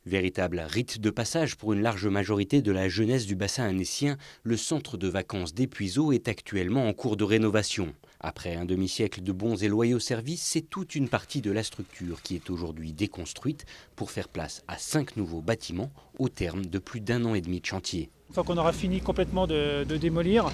Véritable rite de passage pour une large majorité de la jeunesse du bassin annécien, le centre de vacances des Puiseaux est actuellement en cours de rénovation. Après un demi-siècle de bons et loyaux services, c'est toute une partie de la structure qui est aujourd'hui déconstruite pour faire place à 5 nouveaux bâtiments au terme de plus d'1 an et demi de chantier. Une fois qu'on aura fini complètement de démolir,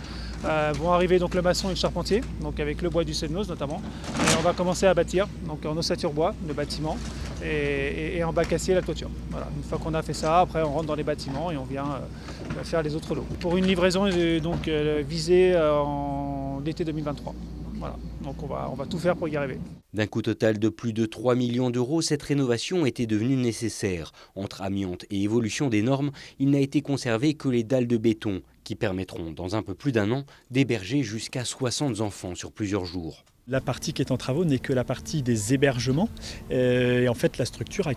vont arriver donc le maçon et le charpentier, donc avec le bois du Semnoz notamment. Et on va commencer à bâtir, donc en ossature bois, le bâtiment, et en bac acier la toiture. Voilà. Une fois qu'on a fait ça, après on rentre dans les bâtiments et on vient faire les autres lots. Pour une livraison donc visée en été 2023. Voilà. Donc on va tout faire pour y arriver. D'un coût total de plus de 3 millions d'euros, cette rénovation était devenue nécessaire. Entre amiante et évolution des normes, il n'a été conservé que les dalles de béton, qui permettront, dans un peu plus d'1 an, d'héberger jusqu'à 60 enfants sur plusieurs jours. La partie qui est en travaux n'est que la partie des hébergements. Et en fait, la structure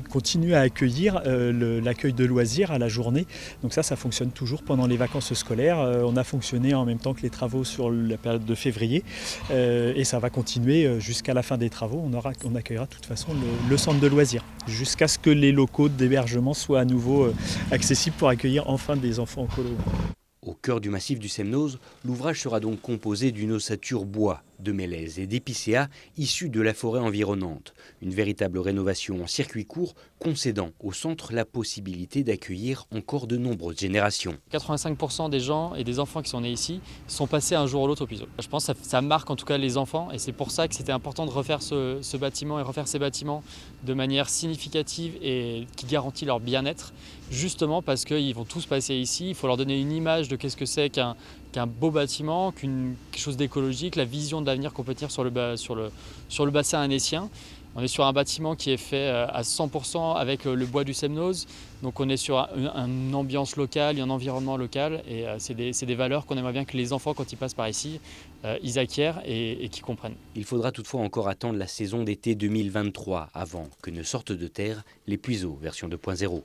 continue à accueillir l'accueil de loisirs à la journée. Donc ça fonctionne toujours pendant les vacances scolaires. On a fonctionné en même temps que les travaux sur la période de février. Et ça va continuer jusqu'à la fin des travaux. On accueillera de toute façon le centre de loisirs jusqu'à ce que les locaux d'hébergement soient à nouveau accessibles pour accueillir enfin des enfants en colo. Au cœur du massif du Semnoz, l'ouvrage sera donc composé d'une ossature bois, de mélèzes et d'épicéas issus de la forêt environnante. Une véritable rénovation en circuit court, concédant au centre la possibilité d'accueillir encore de nombreuses générations. 85% des gens et des enfants qui sont nés ici sont passés un jour ou l'autre au Puiseaux. Je pense que ça marque en tout cas les enfants et c'est pour ça que c'était important de refaire ce bâtiment et refaire ces bâtiments de manière significative et qui garantit leur bien-être, justement parce qu'ils vont tous passer ici. Il faut leur donner une image de qu'est-ce que c'est qu'un beau bâtiment, quelque chose d'écologique, la vision de l'avenir qu'on peut tenir sur le bassin annécien. On est sur un bâtiment qui est fait à 100% avec le bois du Semnoz, donc on est sur une ambiance locale et un environnement local, et c'est des valeurs qu'on aimerait bien que les enfants, quand ils passent par ici, ils acquièrent et qu'ils comprennent. Il faudra toutefois encore attendre la saison d'été 2023 avant que ne sortent de terre les Puiseaux version 2.0.